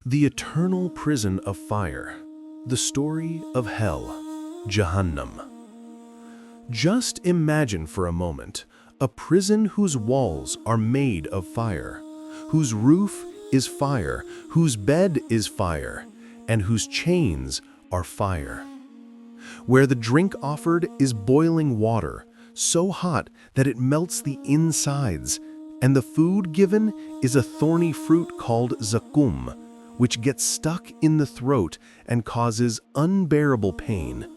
The eternal prison of fire, the story of hell, Jahannam. Just imagine for a moment a prison whose walls are made of fire, whose roof is fire, whose bed is fire, and whose chains are fire. Where the drink offered is boiling water, so hot that it melts the insides, and the food given is a thorny fruit called Zaqqum, which gets stuck in the throat and causes unbearable pain.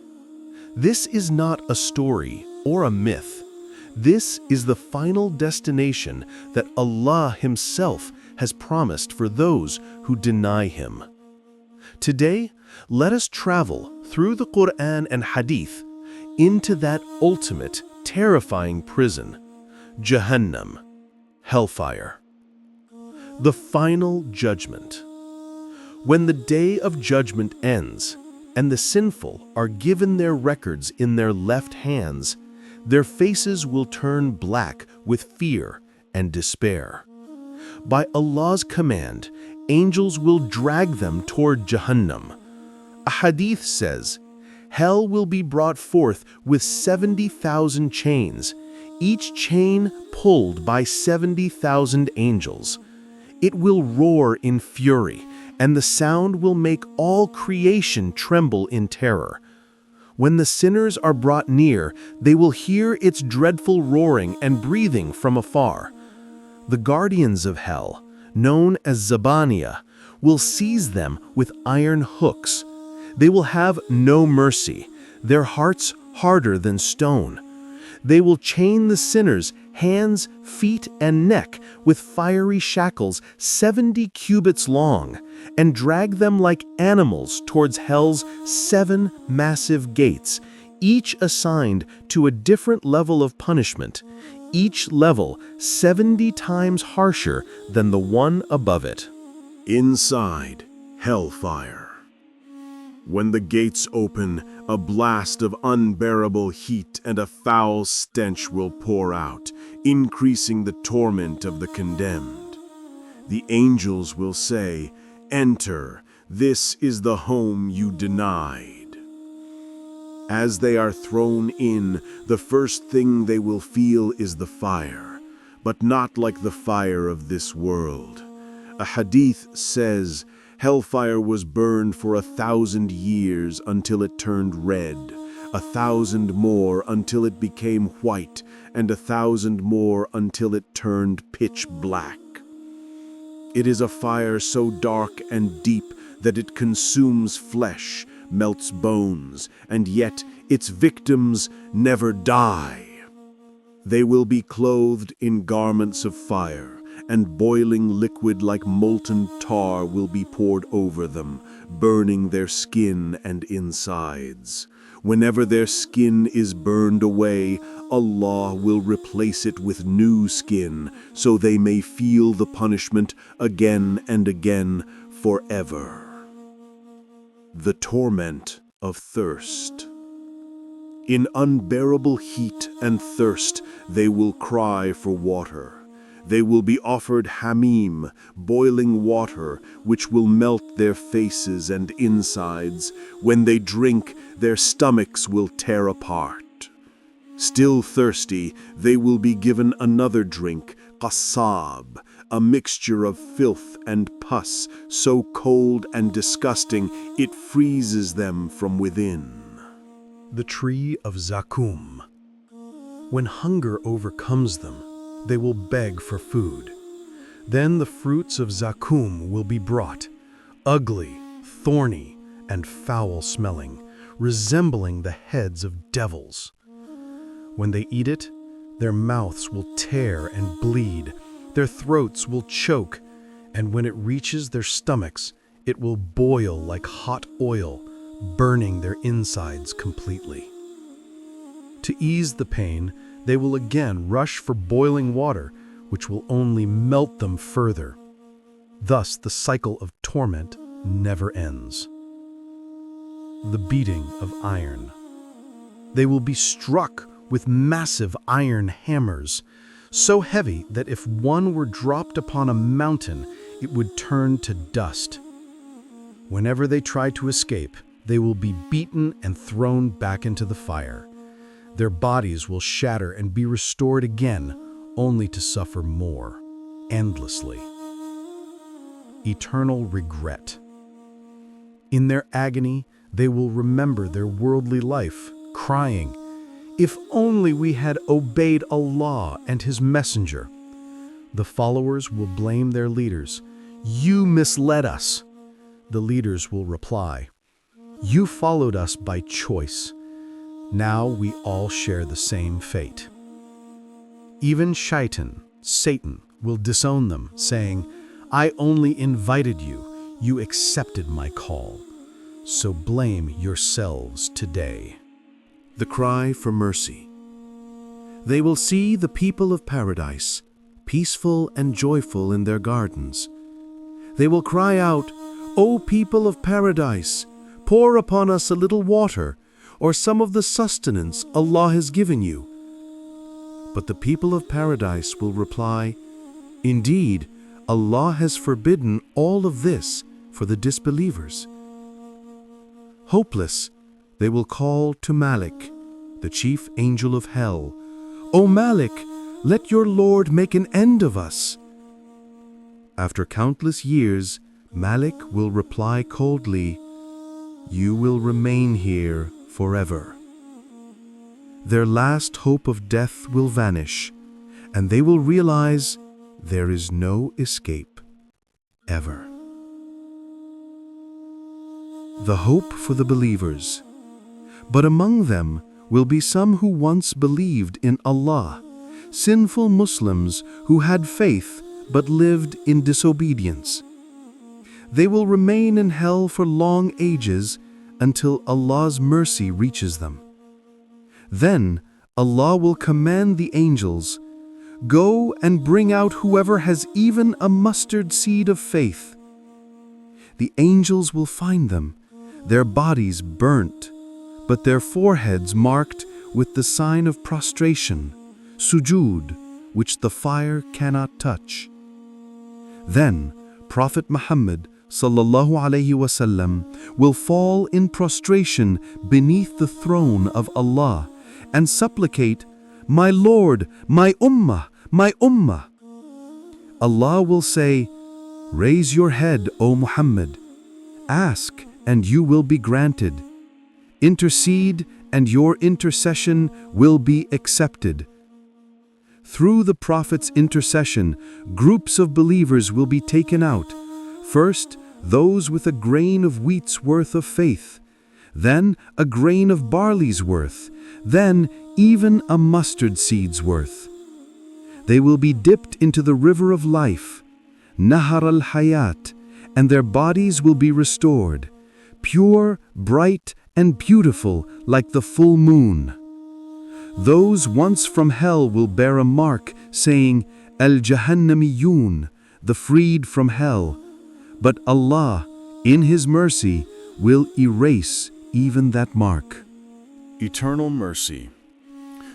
This is not a story or a myth. This is the final destination that Allah Himself has promised for those who deny Him. Today, let us travel through the Quran and Hadith into that ultimate, terrifying prison, Jahannam, Hellfire. The final judgment. When the day of judgment ends, and the sinful are given their records in their left hands, their faces will turn black with fear and despair. By Allah's command, angels will drag them toward Jahannam. A hadith says, hell will be brought forth with 70,000 chains, each chain pulled by 70,000 angels. It will roar in fury, and the sound will make all creation tremble in terror. When the sinners are brought near, they will hear its dreadful roaring and breathing from afar. The guardians of hell, known as Zabaniya, will seize them with iron hooks. They will have no mercy, their hearts harder than stone. They will chain the sinners' hands, feet, and neck with fiery shackles 70 cubits long, and drag them like animals towards hell's 7 massive gates, each assigned to a different level of punishment, each level 70 times harsher than the one above it. Inside, Hellfire. When the gates open, a blast of unbearable heat and a foul stench will pour out, increasing the torment of the condemned. The angels will say, "Enter, this is the home you denied." As they are thrown in, the first thing they will feel is the fire, but not like the fire of this world. A hadith says, Hellfire was burned for 1,000 years until it turned red, 1,000 more until it became white, and 1,000 more until it turned pitch black. It is a fire so dark and deep that it consumes flesh, melts bones, and yet its victims never die. They will be clothed in garments of fire, and boiling liquid like molten tar will be poured over them, burning their skin and insides. Whenever their skin is burned away, Allah will replace it with new skin, so they may feel the punishment again and again forever. The torment of thirst. In unbearable heat and thirst, they will cry for water. They will be offered hamim, boiling water, which will melt their faces and insides. When they drink, their stomachs will tear apart. Still thirsty, they will be given another drink, qasab, a mixture of filth and pus, so cold and disgusting it freezes them from within. The tree of Zaqqum. When hunger overcomes them, they will beg for food. Then the fruits of Zaqqum will be brought, ugly, thorny, and foul-smelling, resembling the heads of devils. When they eat it, their mouths will tear and bleed, their throats will choke, and when it reaches their stomachs, it will boil like hot oil, burning their insides completely. To ease the pain, they will again rush for boiling water, which will only melt them further. Thus the cycle of torment never ends. The beating of iron. They will be struck with massive iron hammers, so heavy that if one were dropped upon a mountain, it would turn to dust. Whenever they try to escape, they will be beaten and thrown back into the fire. Their bodies will shatter and be restored again, only to suffer more, endlessly. Eternal regret. In their agony, they will remember their worldly life, crying, "If only we had obeyed Allah and His Messenger." The followers will blame their leaders. "You misled us." The leaders will reply, "You followed us by choice. Now we all share the same fate." Even Satan, will disown them, saying, "I only invited you. You accepted my call. So blame yourselves today." The cry for mercy. They will see the people of paradise, peaceful and joyful in their gardens. They will cry out, "O people of paradise, pour upon us a little water, or some of the sustenance Allah has given you." But the people of paradise will reply, "Indeed, Allah has forbidden all of this for the disbelievers." Hopeless, they will call to Malik, the chief angel of hell, "O Malik, let your Lord make an end of us." After countless years, Malik will reply coldly, "You will remain here forever." Their last hope of death will vanish, and they will realize there is no escape, ever. The hope for the believers. But among them will be some who once believed in Allah, sinful Muslims who had faith but lived in disobedience. They will remain in hell for long ages until Allah's mercy reaches them. Then Allah will command the angels, "Go and bring out whoever has even a mustard seed of faith." The angels will find them, their bodies burnt, but their foreheads marked with the sign of prostration, sujood, which the fire cannot touch. Then Prophet Muhammad sallallahu alaihi wasallam will fall in prostration beneath the throne of Allah and supplicate, "My Lord, my ummah, my ummah." Allah will say, "Raise your head, O Muhammad. Ask, and you will be granted. Intercede, and your intercession will be accepted." Through the Prophet's intercession, groups of believers will be taken out. First, those with a grain of wheat's worth of faith, then a grain of barley's worth, then even a mustard seed's worth. They will be dipped into the river of life, Nahar al-Hayat, and their bodies will be restored, pure, bright, and beautiful like the full moon. Those once from hell will bear a mark saying, "Al-Jahannamiyun," the freed from hell. But Allah, in His mercy, will erase even that mark. Eternal mercy.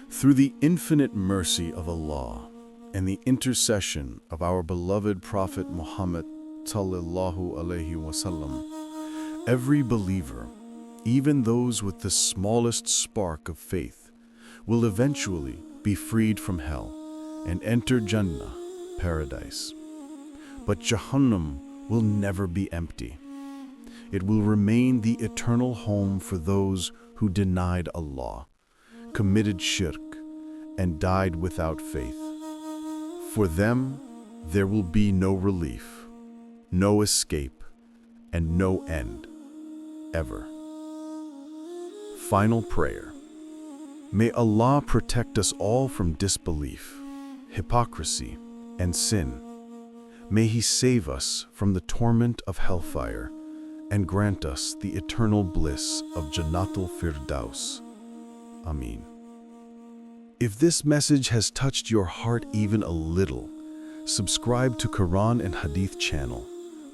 Through the infinite mercy of Allah and the intercession of our beloved Prophet Muhammad sallallahu alaihi wasallam, every believer, even those with the smallest spark of faith, will eventually be freed from hell and enter Jannah, paradise. But Jahannam will never be empty. It will remain the eternal home for those who denied Allah, committed shirk, and died without faith. For them, there will be no relief, no escape, and no end, ever. Final prayer. May Allah protect us all from disbelief, hypocrisy, and sin. May He save us from the torment of hellfire and grant us the eternal bliss of Jannatul Firdaus. Ameen. If this message has touched your heart even a little, subscribe to Quran and Hadith channel,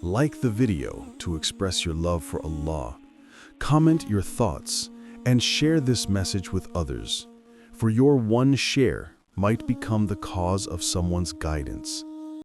like the video to express your love for Allah, comment your thoughts, and share this message with others, for your one share might become the cause of someone's guidance.